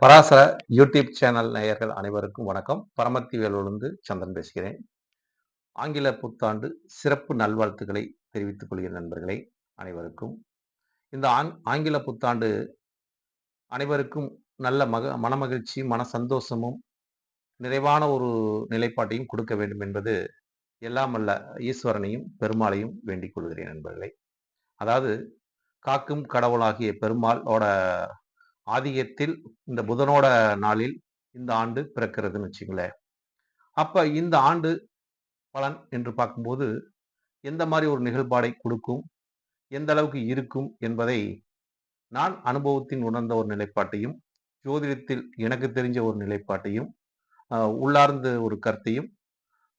Parasara YouTube channel நேயர்கள் அனைவருக்கும் வணக்கம். பரமத்தி வேலூரிலிருந்து சந்திரன் பேசுகிறேன். ஆங்கில புத்தாண்டு சிறப்பு நல்வாழ்த்துக்களை தெரிவித்துக் கொள்கிறேன் நண்பர்களே அனைவருக்கும். இந்த ஆங்கில புத்தாண்டு அனைவருக்கும் நல்ல மனமகிழ்ச்சி, மன சந்தோஷமும், நிறைவான ஒரு நிலைப்பாட்டையும் கொடுக்க வேண்டும் என்பது எல்லாம் வல்ல ஈஸ்வரனையும், பெருமாளையும் வேண்டிக் கொள்கிறேன் நண்பர்களே. அதாவது காக்கும் கடவுளாகிய பெருமாளோட ஆதிக்கத்தில் இந்த புதனோட நாளில் இந்த ஆண்டு பிறக்கிறதுன்னு வச்சுங்களேன். அப்ப இந்த ஆண்டு பலன் என்று பார்க்கும்போது, எந்த மாரி ஒரு நிகழ்பாடை குடுக்கும், எந்த அளவுக்கு இருக்கும் என்பதை நான் அனுபவத்தின் உணர்ந்த ஒரு நிலைப்பாட்டையும், ஜோதிடத்தில் எனக்கு தெரிஞ்ச ஒரு நிலைப்பாட்டையும், உள்ளார்ந்த ஒரு கருத்தையும்,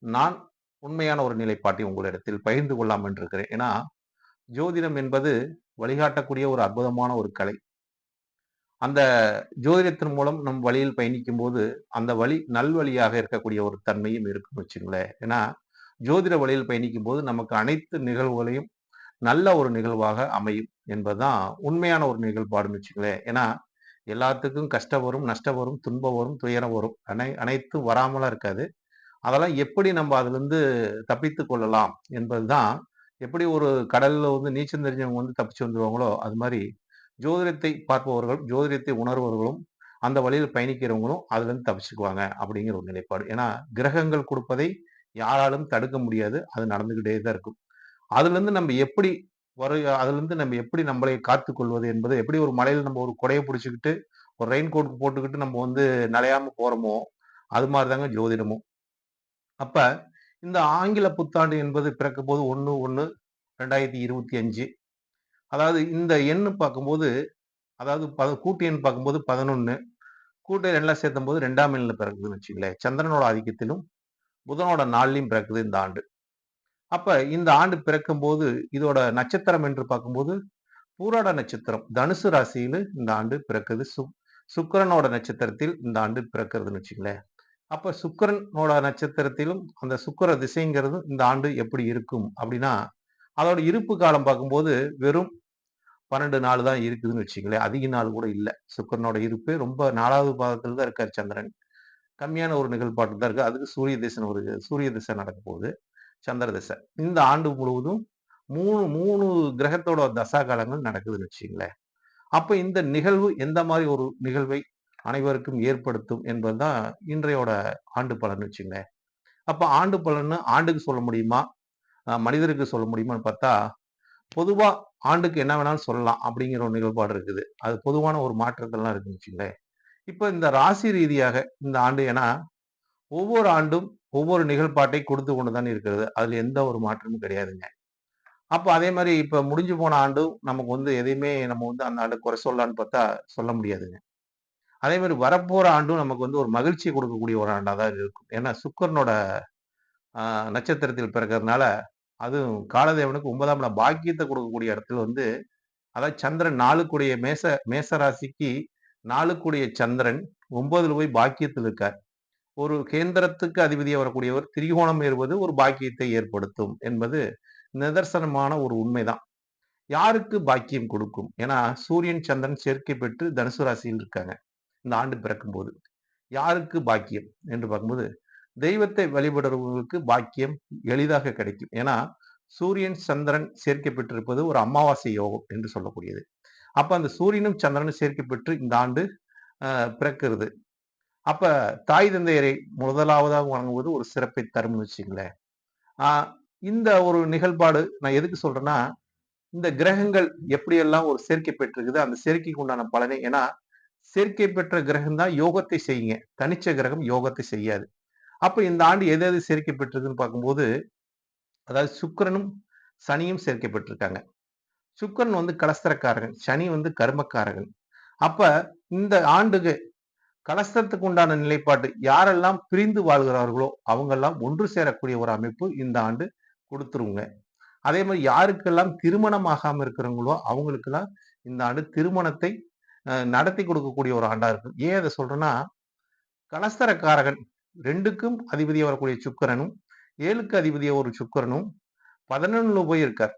நான் உண்மையான ஒரு நிலைப்பாட்டையும் உங்களிடத்தில் பகிர்ந்து கொள்ளலாம் என்று இருக்கிறேன். ஏன்னா, ஜோதிடம் என்பது வழிகாட்டக்கூடிய ஒரு அற்புதமான ஒரு கலை. அந்த ஜோதிடத்தின் மூலம் நம் வழியில் பயணிக்கும்போது, அந்த வழி நல்வழியாக இருக்கக்கூடிய ஒரு தன்மையும் இருக்குன்னு வச்சுங்களேன். ஏன்னா, ஜோதிட வழியில் பயணிக்கும்போது நமக்கு அனைத்து நிகழ்வுகளையும் நல்ல ஒரு நிகழ்வாக அமையும் என்பதுதான் உண்மையான ஒரு நிகழ்பாடுன்னு வச்சுங்களேன். ஏன்னா, எல்லாத்துக்கும் கஷ்டம் வரும், நஷ்டம் வரும், துன்பம் வரும், துயரம் வரும். அனைத்தும் வராமலாம் இருக்காது. அதெல்லாம் எப்படி நம்ம அதிலிருந்து தப்பித்துக் கொள்ளலாம் என்பதுதான், எப்படி ஒரு கடல்ல நீச்சல் தெரிஞ்சவங்க தப்பிச்சு வந்துருவாங்களோ, அது மாரி ஜோதிடத்தை பார்ப்பவர்கள், ஜோதிடத்தை உணர்பவர்களும், அந்த வழியில் பயணிக்கிறவங்களும் அதிலிருந்து தப்பிச்சுக்குவாங்க அப்படிங்கிற ஒரு நிலைப்பாடு. ஏன்னா, கிரகங்கள் குடுப்பதை யாராலும் தடுக்க முடியாது. அது நடந்துகிட்டே தான் இருக்கும். அதிலிருந்து நம்ம எப்படி அதிலிருந்து நம்ம எப்படி நம்மளை காத்துக் கொள்வது என்பது, எப்படி ஒரு மழையில நம்ம ஒரு குடைய பிடிச்சுக்கிட்டு, ஒரு ரெயின் கோட் போட்டுக்கிட்டு நம்ம நனையாம போறோமோ, அது மாரி தாங்க ஜோதிடமும். அப்ப இந்த ஆங்கில புத்தாண்டு என்பது பிறக்கும்போது 1/1/2025. அதாவது இந்த எண்ணு பார்க்கும்போது, அதாவது கூட்டு எண் பார்க்கும்போது 11, கூட்டு எல்லாம் சேர்த்தும்போது 2ஆம் எண்ல பிறக்குதுன்னு வச்சுக்கங்களேன். சந்திரனோட ஆதிக்கத்திலும், புதனோட நாள்லயும் பிறக்குது இந்த ஆண்டு. அப்ப இந்த ஆண்டு பிறக்கும்போது, இதோட நட்சத்திரம் என்று பார்க்கும்போது, பூராட நட்சத்திரம். தனுசு ராசியில இந்த ஆண்டு பிறக்குது. சுக்கிரனோட நட்சத்திரத்தில் இந்த ஆண்டு பிறக்கிறதுன்னு வச்சுக்கங்களேன். அப்ப சுக்கிரனோட நட்சத்திரத்திலும், அந்த சுக்கிர திசைங்கிறது இந்த ஆண்டு எப்படி இருக்கும் அப்படின்னா, அதோட இருப்பு காலம் பார்க்கும்போது, வெறும் 12 நாள் தான் இருக்குதுன்னு வச்சுக்கங்களேன். அதிக நாள் கூட இல்ல. சுக்கிரனோட இருப்பு ரொம்ப 4வது பாதத்துல தான் இருக்காரு சந்திரன். கம்மியான ஒரு நிகழ்பாட்டுல தான் இருக்கு. அதுக்கு சூரிய திசை நடக்க போகுது. சந்திர திசை. இந்த ஆண்டு முழுவதும் 3 கிரகத்தோட தசா காலங்கள் நடக்குதுன்னு வச்சுக்கங்களேன். அப்ப இந்த நிகழ்வு எந்த மாரி ஒரு நிகழ்வை அனைவருக்கும் ஏற்படுத்தும் என்பதுதான் இன்றையோட ஆண்டு பலன்னு வச்சுக்கங்களேன். அப்ப ஆண்டு பலன்னு ஆண்டுக்கு சொல்ல முடியுமா? மனிதருக்கு சொல்ல முடியுமான்னு பார்த்தா, பொதுவா ஆண்டுக்கு என்ன வேணாலும் சொல்லலாம் அப்படிங்கிற ஒரு நிகழ்பாடு இருக்குது. அது பொதுவான ஒரு மாற்றத்தெல்லாம் இருக்குன்னு வச்சுக்கங்களேன். இப்ப இந்த ராசி ரீதியாக இந்த ஆண்டு ஏன்னா, ஒவ்வொரு ஆண்டும் ஒவ்வொரு நிகழ்பாட்டை கொடுத்து கொண்டு தான் இருக்கிறது. அதுல எந்த ஒரு மாற்றமும் கிடையாதுங்க. அப்ப அதே மாரி இப்ப முடிஞ்சு போன ஆண்டும் நமக்கு எதையுமே நம்ம அந்த ஆண்ட குறை சொல்லலான்னு பார்த்தா சொல்ல முடியாதுங்க. அதே மாரி வரப்போற ஆண்டும் நமக்கு ஒரு மகிழ்ச்சிய கொடுக்கக்கூடிய ஒரு ஆண்டா தான் இருக்கும். ஏன்னா சுக்கிரனோட அ நட்சத்திரத்தில் பிறக்கறதுனால, அதுவும் காலதேவனுக்கு 9ஆம் இடம் பாக்கியத்த கொடுக்கக்கூடிய இடத்துல அதாவது சந்திரன் 4க்குடைய மேச ராசிக்கு 4க்குடைய சந்திரன் 9ல போய் பாக்கியத்தில் இருக்கார். ஒரு கேந்திரத்துக்கு அதிபதியா வரக்கூடியவர் திரிகோணம் ஏறுவது ஒரு பாக்கியத்தை ஏற்படுத்தும் என்பது நிதர்சனமான ஒரு உண்மைதான். யாருக்கு பாக்கியம் கொடுக்கும்? ஏன்னா, சூரியன், சந்திரன் சேர்க்கை பெற்று தனுசு ராசியில் இருக்காங்க. இந்த ஆண்டு பிறக்கும்போது. யாருக்கு பாக்கியம் என்று பார்க்கும்போது, தெய்வத்தை வழிபடுறவங்களுக்கு பாக்கியம் எளிதாக கிடைக்கும். ஏன்னா, சூரியன், சந்திரன் சேர்க்கை பெற்றிருப்பது ஒரு அமாவாசை யோகம் என்று சொல்லக்கூடியது. அப்ப அந்த சூரியனும், சந்திரனும் சேர்க்கை பெற்று இந்த ஆண்டு பிறக்கிறது. அப்ப தாய் தந்தையரை முதலாவதாக வணங்குவது ஒரு சிறப்பை தரும்னு வச்சுக்கங்களேன். ஆ இந்த ஒரு நிகழ்பாடு நான் எதுக்கு சொல்றேன்னா, இந்த கிரகங்கள் எப்படியெல்லாம் ஒரு சேர்க்கை பெற்றிருக்குது, அந்த சேர்க்கைக்கு உண்டான பலனை ஏன்னா, சேர்க்கை பெற்ற கிரகம் தான் யோகத்தை செய்யுங்க. தனிச்ச கிரகம் யோகத்தை செய்யாது. அப்ப இந்த ஆண்டு எது எது சேர்க்கை பெற்றிருக்குன்னு பார்க்கும்போது, அதாவது சுக்கிரனும், சனியும் சேர்க்கை பெற்றிருக்காங்க. சுக்கிரன் கலஸ்திரக்காரகன், சனி கர்மக்காரகன். அப்ப இந்த ஆண்டுக்கு கலஸ்திரத்துக்கு உண்டான நிலைப்பாடு யாரெல்லாம் பிரிந்து வாழ்கிறார்களோ, அவங்கெல்லாம் ஒன்று சேரக்கூடிய ஒரு அமைப்பு இந்த ஆண்டு குடுத்துருங்க. அதே மாரி யாருக்கெல்லாம் திருமணம் ஆகாம இருக்கிறவங்களோ, அவங்களுக்கெல்லாம் இந்த ஆண்டு திருமணத்தை நடத்தி கொடுக்கக்கூடிய ஒரு ஆண்டா இருக்கும். ஏன் அத சொல்றேன்னா, கலஸ்தரக்காரகன் 2க்கும் அதிபதியா வரக்கூடிய சுக்கிரனும், 7க்கு அதிபதியா ஒரு சுக்கிரனும் 11ல போய் இருக்கார்.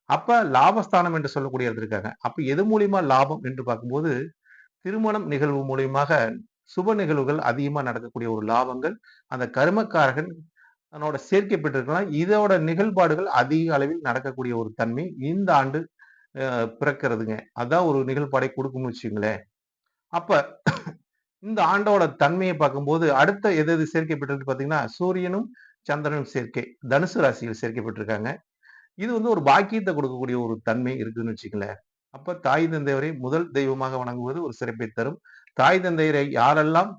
அப்ப லாபஸ்தானம் என்று சொல்லக்கூடிய இடத்துல இருக்காங்க. அப்ப எது மூலியமா லாபம் என்று பார்க்கும்போது, திருமணம் நிகழ்வு மூலியமாக சுப நிகழ்வுகள் அதிகமா நடக்கக்கூடிய ஒரு லாபங்கள், அந்த கர்மக்காரகன் அதனோட சேர்க்கை பெற்றிருக்கலாம். இதோட நிகழ்பாடுகள் அதிக அளவில் நடக்கக்கூடிய ஒரு தன்மை இந்த ஆண்டு பிறக்கிறதுங்க. அதான் ஒரு நிகழ்பாடை குடுக்கும்னு வச்சுக்கங்களேன். அப்ப இந்த ஆண்டோட தன்மைய பார்க்கும்போது, அடுத்த எது எது சேர்க்கை பெற்றிருக்கு பார்த்தீங்கன்னா, சூரியனும், சந்திரனும் சேர்க்கை. தனுசு ராசியில் சேர்க்கை பெற்றிருக்காங்க. இது வந்து ஒரு பாக்கியத்த கொடுக்கக்கூடிய ஒரு தன்மை இருக்குன்னு வச்சுக்கங்களேன். அப்ப தாய் தந்தையரை முதல் தெய்வமாக வணங்குவது ஒரு சிறப்பை தரும். தாய் தந்தையரை யாரெல்லாம்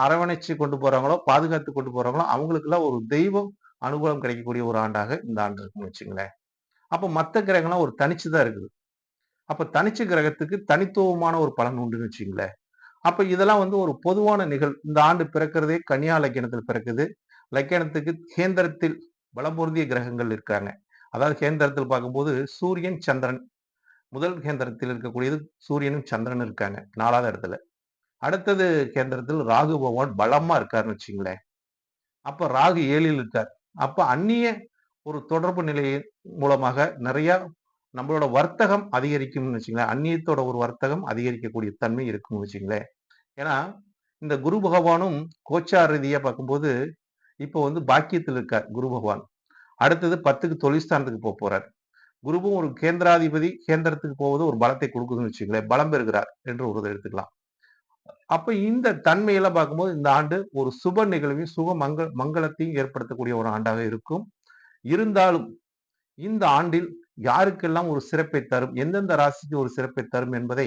அரவணைச்சு கொண்டு போறாங்களோ, பாதுகாத்து கொண்டு போறாங்களோ, அவங்களுக்கெல்லாம் ஒரு தெய்வம் அனுகூலம் கிடைக்கக்கூடிய ஒரு ஆண்டாக இந்த ஆண்டு இருக்குன்னு வச்சுக்கங்களேன். அப்ப மத்த கிரகங்கள்லாம் ஒரு தனிச்சு தான் இருக்குது. அப்ப தனிச்ச கிரகத்துக்கு தனித்துவமான ஒரு பலன் உண்டுன்னு வச்சுக்கங்களேன். அப்ப இதெல்லாம் வந்து ஒரு பொதுவான இந்த ஆண்டு பிறக்கிறதே கன்னியா லக்கினத்தில் பிறக்குது. லக்கினத்துக்கு கேந்திரத்தில் பலம் பொருந்திய கிரகங்கள் இருக்காங்க. அதாவது கேந்திரத்தில் பார்க்கும்போது சூரியன், சந்திரன் முதல் கேந்திரத்தில் இருக்கக்கூடியது சூரியனும் சந்திரனும் இருக்காங்க 4வது இடத்துல. அடுத்தது கேந்திரத்தில் ராகு பகவான் பலமா இருக்காருன்னு வச்சுங்களேன். அப்ப ராகு 7ல் இருக்கார். அப்ப அந்நிய ஒரு தொடர்பு நிலையின் மூலமாக நிறைய நம்மளோட வர்த்தகம் அதிகரிக்கும்னு வச்சுங்களேன். அந்நியத்தோட ஒரு வர்த்தகம் அதிகரிக்கக்கூடிய தன்மை இருக்கும்னு வச்சுங்களேன். ஏன்னா, இந்த குரு பகவானும் கோச்சார ரீதியா பார்க்கும்போது, இப்போ வந்து பாக்கியத்தில் இருக்கார் குரு பகவான். அடுத்தது 10க்கு தொழில் ஸ்தானத்துக்கு போறார். குருவும் ஒரு கேந்திராதிபதி கேந்திரத்துக்கு போவது ஒரு பலத்தை கொடுக்குதுன்னு வச்சுங்களேன். பலம் பெறுகிறார் என்று ஒரு இதை எடுத்துக்கலாம். அப்ப இந்த தன்மையெல்லாம் பார்க்கும்போது இந்த ஆண்டு ஒரு சுப நிகழ்வையும் மங்களத்தையும் ஏற்படுத்தக்கூடிய ஒரு ஆண்டாக இருக்கும். இருந்தாலும் இந்த ஆண்டில் யாருக்கெல்லாம் ஒரு சிறப்பை தரும், எந்தெந்த ராசிக்கு ஒரு சிறப்பை தரும் என்பதை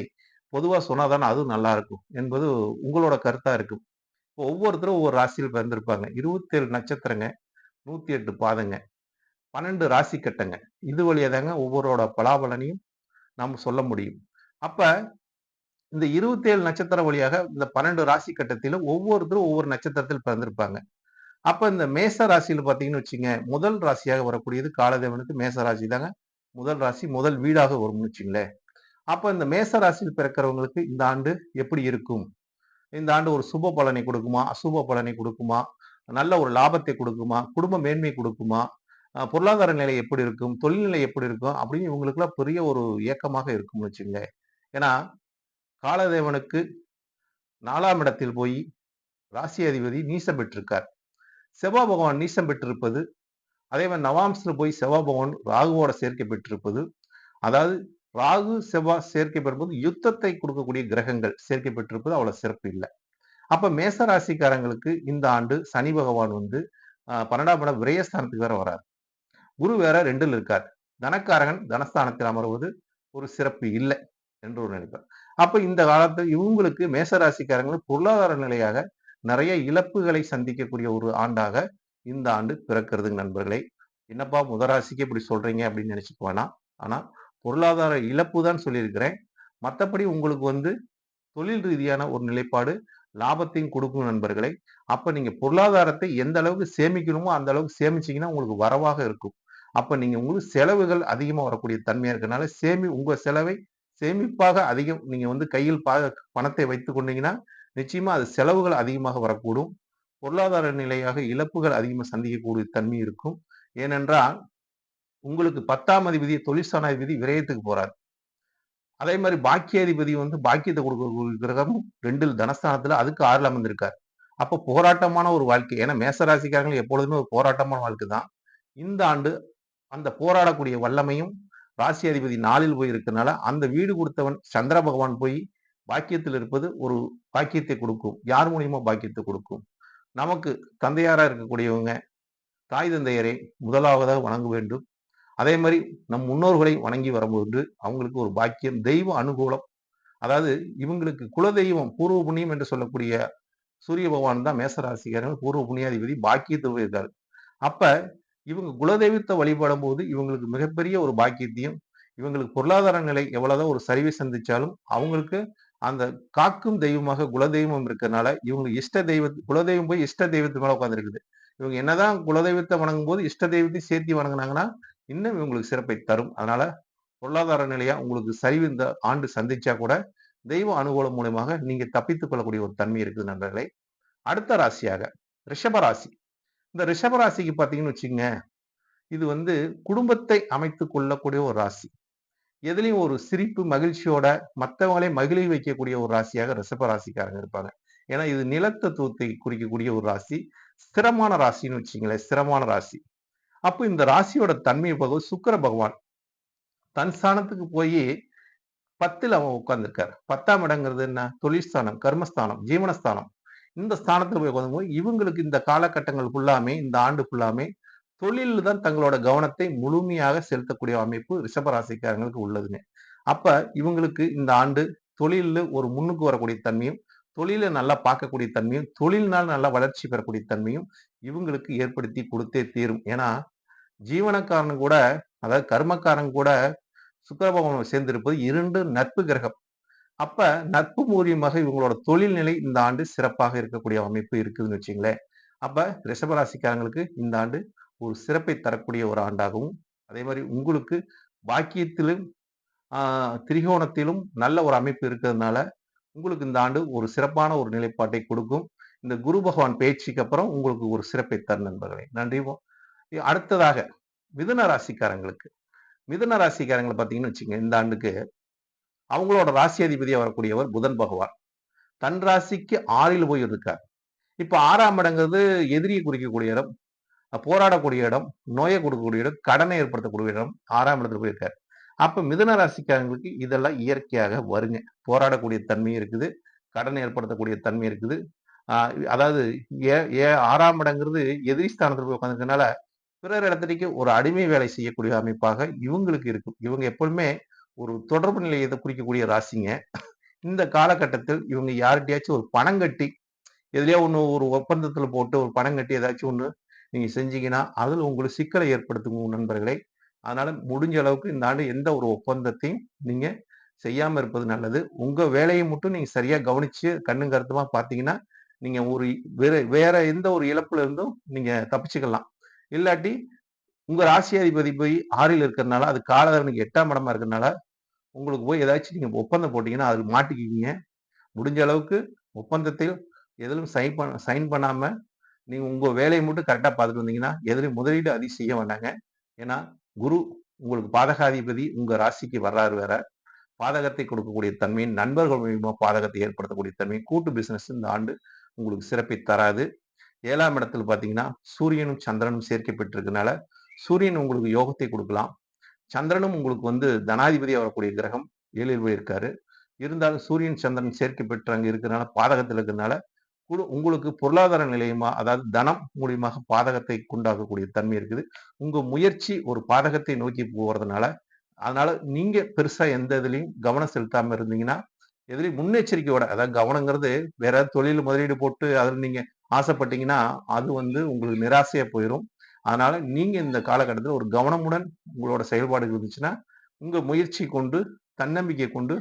பொதுவா சொன்னாதானே அதுவும் நல்லா இருக்கும் என்பது உங்களோட கருத்தா இருக்கும். இப்போ ஒவ்வொருத்தரும் ஒவ்வொரு ராசியில் பிறந்திருப்பாங்க. 27 நட்சத்திரங்க, 108 பாதங்க, 12 ராசி கட்டங்க. இது வழியா தாங்க ஒவ்வொருவரோட பலாபலனையும் நாம சொல்ல முடியும். அப்ப இந்த 27 நட்சத்திரம் வழியாக இந்த 12 ராசி கட்டத்திலும் ஒவ்வொருத்தரும் ஒவ்வொரு நட்சத்திரத்தில் பிறந்திருப்பாங்க. அப்ப இந்த மேச ராசியில பார்த்தீங்கன்னு வச்சுங்க, முதல் ராசியாக வரக்கூடியது காலதேவனுக்கு மேச ராசி தாங்க முதல் ராசி, முதல் வீடாக வரும்னு வச்சுங்களேன். அப்ப இந்த மேச ராசியில் பிறக்கிறவங்களுக்கு இந்த ஆண்டு எப்படி இருக்கும்? இந்த ஆண்டு ஒரு சுப பலனை கொடுக்குமா? அசுப பலனை கொடுக்குமா? நல்ல ஒரு லாபத்தை கொடுக்குமா? குடும்ப மேன்மை கொடுக்குமா? பொருளாதார நிலை எப்படி இருக்கும்? தொழில் நிலை எப்படி இருக்கும்? அப்படின்னு இவங்களுக்கெல்லாம் பெரிய ஒரு ஏக்கமாக இருக்கும்னு வச்சுங்களேன். ஏன்னா, காலதேவனுக்கு 4ஆம் இடத்தில் போய் ராசி அதிபதி நீசம் பெற்றிருக்கார். செவ்வாய் பகவான் நீசம் பெற்றிருப்பது, அதே மாதிரி நவாம்சத்துல போய் செவ்வாய் பகவான் ராகுவோட சேர்க்கை பெற்றிருப்பது, அதாவது ராகு, செவ்வாய் சேர்க்கை பெறும்போது யுத்தத்தை கொடுக்கக்கூடிய கிரகங்கள் சேர்க்கை பெற்றிருப்பது அவ்வளவு சிறப்பு இல்லை. அப்ப மேச ராசிக்காரங்களுக்கு இந்த ஆண்டு சனி பகவான் வந்து 12ஆம் இடம் விரயஸ்தானத்துக்கு வேற வரார். குரு வேற 2ல் இருக்கார். தனக்காரகன் தனஸ்தானத்தில் அமர்வது ஒரு சிறப்பு இல்லை என்று ஒரு நினைப்பார். அப்ப இந்த காலத்தில் இவங்களுக்கு மேச ராசிக்காரங்களுக்கு பொருளாதார நிலையாக நிறைய இழப்புகளை சந்திக்கக்கூடிய ஒரு ஆண்டாக இந்த ஆண்டு பிறக்கிறதுங்க நண்பர்களே. என்னப்பா முதராசிக்கு இப்படி சொல்றீங்க அப்படின்னு நினைச்சுக்க வேணாம். ஆனா பொருளாதார இழப்பு தான் சொல்லியிருக்கிறேன். மற்றபடி உங்களுக்கு வந்து தொழில் ரீதியான ஒரு நிலைப்பாடு லாபத்தையும் கொடுக்கும் நண்பர்களே. அப்ப நீங்க பொருளாதாரத்தை எந்த அளவுக்கு சேமிக்கணுமோ அந்த அளவுக்கு சேமிச்சீங்கன்னா உங்களுக்கு வரவாக இருக்கும். அப்ப நீங்க உங்களுக்கு செலவுகள் அதிகமா வரக்கூடிய தன்மையா இருக்கனால உங்க செலவை சேமிப்பாக அதிகம் நீங்க வந்து கையில் பணத்தை வைத்துக் கொண்டீங்கன்னா நிச்சயமா அது செலவுகள் அதிகமாக வரக்கூடும். பொருளாதார நிலையாக இழப்புகள் அதிகமா சந்திக்கக்கூடிய தன்மை இருக்கும். ஏனென்றால் உங்களுக்கு 10ஆம் அதிபதி தொழிற்சானாதிபதி விரயத்துக்கு போறார். அதே மாதிரி பாக்கியாதிபதி வந்து பாக்கியத்தை கொடுக்கக்கூடிய கிரகமும் 2ல் தனஸ்தானத்துல அதுக்கு 6ல் அமர்ந்திருக்கார். அப்ப போராட்டமான ஒரு வாழ்க்கை. ஏன்னா மேசராசிக்காரர்கள் எப்பொழுதுமே ஒரு போராட்டமான வாழ்க்கை தான். இந்த ஆண்டு அந்த போராடக்கூடிய வல்லமையும் ராசி அதிபதி 4ல் போய் இருக்கனால அந்த வீடு கொடுத்தவன் சந்திர பகவான் போய் பாக்கியத்தில் இருப்பது ஒரு பாக்கியத்தை கொடுக்கும். யார் மூலியமா பாக்கியத்தை கொடுக்கும்? நமக்கு தந்தையாரா இருக்கக்கூடியவங்க தாய் தந்தையரை முதலாவதாக வணங்க வேண்டும். அதே மாதிரி நம் முன்னோர்களை வணங்கி வரும்போது அவங்களுக்கு ஒரு பாக்கியம், தெய்வ அனுகூலம். அதாவது இவங்களுக்கு குலதெய்வம் பூர்வ புண்ணியம் என்று சொல்லக்கூடிய சூரிய பகவான் தான் மேசராசிக்காரர்கள் பூர்வ புண்ணியாதிபதி பாக்கியத்தில் போயிருக்காரு. அப்ப இவங்க குலதெய்வத்தை வழிபடும் போது இவங்களுக்கு மிகப்பெரிய ஒரு பாக்கியத்தையும் இவங்களுக்கு பொருளாதார நிலை எவ்வளவுதான் ஒரு சரிவை சந்திச்சாலும் அவங்களுக்கு அந்த காக்கும் தெய்வமாக குலதெய்வம் இருக்கிறதுனால இவங்களுக்கு குலதெய்வம் போய் இஷ்ட தெய்வத்து மேல உட்காந்துருக்குது. இவங்க என்னதான் குலதெய்வத்தை வணங்கும் போது இஷ்ட தெய்வத்தையும் சேர்த்து வணங்கினாங்கன்னா இன்னும் இவங்களுக்கு சிறப்பை தரும். அதனால பொருளாதார நிலையா உங்களுக்கு சரிவு இந்த ஆண்டு சந்திச்சா கூட தெய்வ அனுகூலம் மூலமாக நீங்க தப்பித்துக் கொள்ளக்கூடிய ஒரு தன்மை இருக்குது நண்பர்களே. அடுத்த ராசியாக ரிஷப ராசி. இந்த ரிஷப ராசிக்கு பாத்தீங்கன்னு வச்சுங்க, இது வந்து குடும்பத்தை அமைத்துக் கொள்ளக்கூடிய ஒரு ராசி. எதுலயும் ஒரு சிரிப்பு, மகிழ்ச்சியோட மத்தவங்கள மகிழ வைக்கக்கூடிய ஒரு ராசியாக ரிஷப ராசிக்காரங்க இருப்பாங்க. ஏன்னா, இது நிலத்தத்துவத்தை குறிக்கக்கூடிய ஒரு ராசி. ஸ்திரமான ராசின்னு வச்சுக்கங்களேன். ஸ்திரமான ராசி. அப்போ இந்த ராசியோட தன்மை சுக்கிர பகவான் தன் ஸ்தானத்துக்கு போயி 10ல் அவன் உட்கார்ந்திருக்காரு. 10ஆம் இடங்கிறது என்ன? தொழில் ஸ்தானம், கர்மஸ்தானம், ஜீவனஸ்தானம். இந்த ஸ்தானத்துல போய் உட்கார்ந்தும்போது, இவங்களுக்கு இந்த காலகட்டங்கள் ஃபுல்லாமே, இந்த ஆண்டு ஃபுல்லாமே தொழில்ல தான் தங்களோட கவனத்தை முழுமையாக செலுத்தக்கூடிய அமைப்பு ரிஷப ராசிக்காரங்களுக்கு உள்ளதுங்க. அப்ப இவங்களுக்கு இந்த ஆண்டு தொழில்ல ஒரு முன்னுக்கு வரக்கூடிய தன்மையும், தொழில நல்லா பார்க்கக்கூடிய தன்மையும், தொழில்னால நல்லா வளர்ச்சி பெறக்கூடிய தன்மையும் இவங்களுக்கு ஏற்படுத்தி குடுத்தே தீரும். ஏன்னா, ஜீவனக்காரன் கூட, அதாவது கர்மக்காரன் கூட சுக்கிர பகவான் சேர்ந்திருப்பது 2 நட்பு கிரகம். அப்ப நட்பு மூலியமாக இவங்களோட தொழில் நிலை இந்த ஆண்டு சிறப்பாக இருக்கக்கூடிய அமைப்பு இருக்குதுன்னு வச்சுங்களேன். அப்ப ரிஷபராசிக்காரங்களுக்கு இந்த ஆண்டு ஒரு சிறப்பை தரக்கூடிய ஒரு ஆண்டாகவும், அதே மாரி உங்களுக்கு பாக்கியத்திலும், ஆ திரிகோணத்திலும் நல்ல ஒரு அமைப்பு இருக்கிறதுனால, உங்களுக்கு இந்த ஆண்டு ஒரு சிறப்பான ஒரு நிலைப்பாட்டை கொடுக்கும். இந்த குரு பகவான் பெயர்ச்சிக்கு அப்புறம் உங்களுக்கு ஒரு சிறப்பை தரும் நண்பர்களே. நன்றி. அடுத்ததாக மிதுன ராசிக்காரங்களுக்கு. மிதுன ராசிக்காரங்கள பார்த்தீங்கன்னு வச்சுக்கங்க, இந்த ஆண்டுக்கு அவங்களோட ராசி அதிபதியா வரக்கூடியவர் புதன் பகவான். தன் ராசிக்கு 6ல் போய் இருக்கார். இப்ப 6ஆம் இடங்கிறது எதிரியை குறிக்கக்கூடிய இடம், போராடக்கூடிய இடம், நோய கொடுக்கக்கூடிய இடம், கடனை ஏற்படுத்தக்கூடிய இடம். 6ஆம் இடத்துல போய் இருக்காரு. அப்ப மிதுன ராசிக்காரங்களுக்கு இதெல்லாம் இயற்கையாக வருங்க. போராடக்கூடிய தன்மை இருக்குது, கடன் ஏற்படுத்தக்கூடிய தன்மை இருக்குது. ஆ அதாவது 6ஆம் இடங்கிறது எதிரி ஸ்தானத்துல போய் உட்கார்ந்திருக்கனால, பிறர் இடத்திற்கு ஒரு அடிமை வேலை செய்யக்கூடிய அமைப்பாக இவங்களுக்கு இருக்கும். இவங்க எப்பொழுதுமே ஒரு தொடர்பு நிலையை குறிக்கக்கூடிய ராசிங்க. இந்த காலகட்டத்தில் இவங்க யார்கிட்டயாச்சும் ஒரு பணம் கட்டி, எதுலயோ ஒண்ணு ஒரு ஒப்பந்தத்துல போட்டு ஒரு பணம் கட்டி ஏதாச்சும் ஒண்ணு நீங்க செஞ்சீங்கன்னா, அதுல உங்களுக்கு சிக்கலை ஏற்படுத்தும் நண்பர்களே. அதனால முடிஞ்ச அளவுக்கு இந்த ஆண்டு எந்த ஒரு ஒப்பந்தத்தையும் நீங்க செய்யாம இருப்பது நல்லது. உங்க வேலையை மட்டும் நீங்க சரியா கவனிச்சு கண்ணும் கருத்துமா பார்த்தீங்கன்னா, நீங்க ஒரு வேற வேற எந்த ஒரு இழப்புல இருந்தும் நீங்க தப்பிச்சுக்கலாம். இல்லாட்டி உங்க ராசி அதிபதி போய் 6ல் இருக்கிறனால, அது காலதரனுக்கு 8ஆம் இடமா இருக்கிறனால, உங்களுக்கு போய் ஏதாச்சும் நீங்க ஒப்பந்தம் போட்டீங்கன்னா, அதில மாட்டிக்குவீங்க. முடிஞ்ச அளவுக்கு ஒப்பந்தத்தில் எதிலும் சைன் பண்ணாம, நீங்க உங்க வேலைய மட்டும் கரெக்ட்டா பார்த்துட்டு வந்தீங்கன்னா, எதிலும் முதலீடு அதிகம் செய்ய வேண்டாங்க. ஏன்னா, குரு உங்களுக்கு பாதகாதிபதி உங்க ராசிக்கு வர்றாரு வேற. பாதகத்தை கொடுக்கக்கூடிய தன்மை, நண்பர்கள் மூலியமா பாதகத்தை ஏற்படுத்தக்கூடிய தன்மை, கூட்டு பிசினஸ் இந்த ஆண்டு உங்களுக்கு சிறப்பை தராது. 7ஆம் இடத்துல பார்த்தீங்கன்னா, சூரியனும் சந்திரனும் சேர்க்கை பெற்றிருக்கனால, சூரியன் உங்களுக்கு யோகத்தை குடுக்கலாம். சந்திரனும் உங்களுக்கு தனாதிபதியா வரக்கூடிய கிரகம் 7ல் போய் இருக்காரு. இருந்தாலும் சூரியன், சந்திரன் சேர்க்கை பெற்று அங்க இருக்கிறனால, பாதகத்துல இருக்கிறனால, உங்களுக்கு பொருளாதார நிலையமா, அதாவது தனம் மூலியமாக பாதகத்தை உண்டாக்கக்கூடிய தன்மை இருக்குது. உங்க முயற்சி ஒரு பாதகத்தை நோக்கி போறதுனால, அதனால நீங்க பெருசா எந்த இதுலயும் கவனம் செலுத்தாம இருந்தீங்கன்னா, எதுலயும் முன்னெச்சரிக்கையோட, அதாவது கவனங்கிறது வேற ஏதாவது தொழில் முதலீடு போட்டு அதுல நீங்க ஆசைப்பட்டீங்கன்னா, அது உங்களுக்கு நிராசையா போயிரும். அதனால நீங்க இந்த காலகட்டத்தில ஒரு கவனமுடன் உங்களோட செயல்பாடுகள் இருந்துச்சுன்னா, உங்க முயற்சி கொண்டு, தன்னம்பிக்கை கொண்டு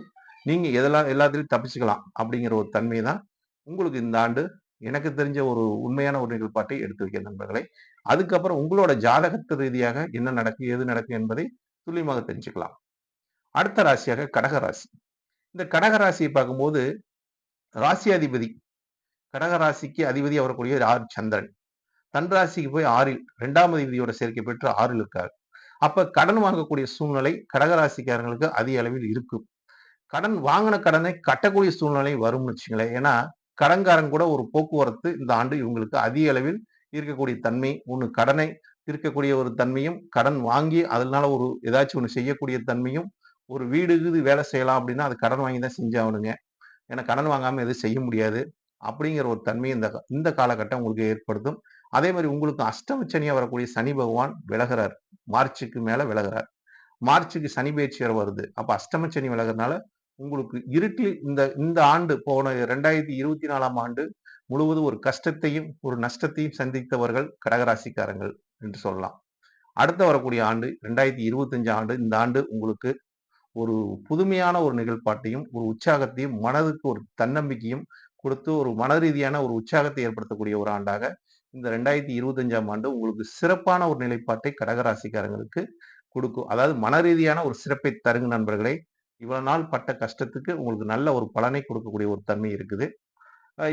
நீங்க எல்லாத்துலயும் தப்பிச்சுக்கலாம். அப்படிங்கிற ஒரு தன்மை தான் உங்களுக்கு இந்த ஆண்டு எனக்கு தெரிஞ்ச ஒரு உண்மையான ஒரு நிகழ்பாட்டை எடுத்து வைக்கிறேன் நண்பர்களே. அதுக்கப்புறம் உங்களோட ஜாதகத்து ரீதியாக என்ன நடக்கும், ஏது நடக்கும் என்பதை துல்லியமாக தெரிஞ்சுக்கலாம். அடுத்த ராசியாக கடக ராசி. இந்த கடக ராசியை பார்க்கும்போது, ராசியாதிபதி கடக ராசிக்கு அதிபதியா வரக்கூடிய சந்திரன். தன் ராசிக்கு போய் 6ல் 2ஆம் அதிபதியோட சேர்க்கை பெற்று 6ல் இருக்கார். அப்ப கடன் வாங்கக்கூடிய சூழ்நிலை கடக ராசிக்காரங்களுக்கு அதிக அளவில் இருக்கும். கடன் வாங்கின கடனை கட்டக்கூடிய சூழ்நிலை வரும்னு வச்சுங்களேன். ஏன்னா, கடன்காரன் கூட ஒரு போக்குவரத்து இந்த ஆண்டு இவங்களுக்கு அதிக அளவில் இருக்கக்கூடிய தன்மை, ஒண்ணு கடனை தீர்க்கக்கூடிய ஒரு தன்மையும், கடன் வாங்கி அதனால ஒரு ஏதாச்சும் ஒண்ணு செய்யக்கூடிய தன்மையும், ஒரு வீடு கீது வேலை செய்யலாம் அப்படின்னா, அது கடன் வாங்கி தான் செஞ்சாகணுங்க. ஏன்னா கடன் வாங்காம எதுவும் செய்ய முடியாது. அப்படிங்கிற ஒரு தன்மை இந்த இந்த காலகட்டம் உங்களுக்கு ஏற்படுத்தும். அதே மாரி உங்களுக்கு அஷ்டம சனியா வரக்கூடிய சனி பகவான் விலகுறார். மார்ச்சுக்கு மேல விலகுறார். மார்ச்சுக்கு சனி பெயர்ச்சி வேற வருது. அப்ப அஷ்டம சனி விலகுறனால, உங்களுக்கு இருட்டில் இந்த இந்த ஆண்டு போன 2024ஆம் ஆண்டு முழுவதும் ஒரு கஷ்டத்தையும், ஒரு நஷ்டத்தையும் சந்தித்தவர்கள் கடகராசிக்காரங்கள் என்று சொல்லலாம். அடுத்து வரக்கூடிய ஆண்டு 2025 ஆண்டு, இந்த ஆண்டு உங்களுக்கு ஒரு புதுமையான ஒரு நிகழ்ப்பாட்டையும், ஒரு உற்சாகத்தையும், மனதுக்கு ஒரு தன்னம்பிக்கையும் கொடுத்து, ஒரு மன ரீதியான ஒரு உற்சாகத்தை ஏற்படுத்தக்கூடிய ஒரு ஆண்டாக இந்த 2025ஆம் ஆண்டு உங்களுக்கு சிறப்பான ஒரு நிலைப்பாட்டை கடகராசிக்காரங்களுக்கு குடுக்கும். அதாவது மன ரீதியான ஒரு சிறப்பை தருங்க நண்பர்களே. இவ்வளவு நாள் பட்ட கஷ்டத்துக்கு உங்களுக்கு நல்ல ஒரு பலனை கொடுக்கக்கூடிய ஒரு தன்மை இருக்குது.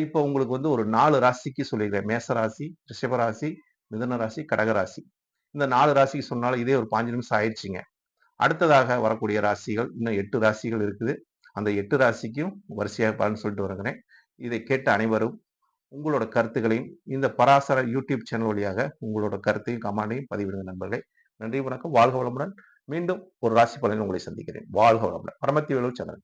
இப்போ உங்களுக்கு ஒரு 4 ராசிக்கு சொல்லியிருக்கேன். மேச ராசி, ரிஷப ராசி, மிதுன ராசி, கடக ராசி. இந்த 4 ராசிக்கு சொன்னாலும் இதே ஒரு 5 நிமிஷம் ஆயிடுச்சுங்க. அடுத்ததாக வரக்கூடிய ராசிகள் இன்னும் 8 ராசிகள் இருக்குது. அந்த 8 ராசிக்கும் வரிசையாக பலன் சொல்லிட்டு வருகிறேன். இதை கேட்ட அனைவரும் உங்களோட கருத்துக்களையும் இந்த பராசர யூடியூப் சேனல் வழியாக உங்களோட கருத்தையும் கமெண்டையும் பதிவிடுங்க நண்பர்களே. நன்றி, வணக்கம், வாழ்க வளமுடன். மீண்டும் ஒரு ராசி பலனில் உங்களை சந்திக்கிறேன். வாழ்க வளமுடன். பரமத்தி வேலூர் சந்திரன்.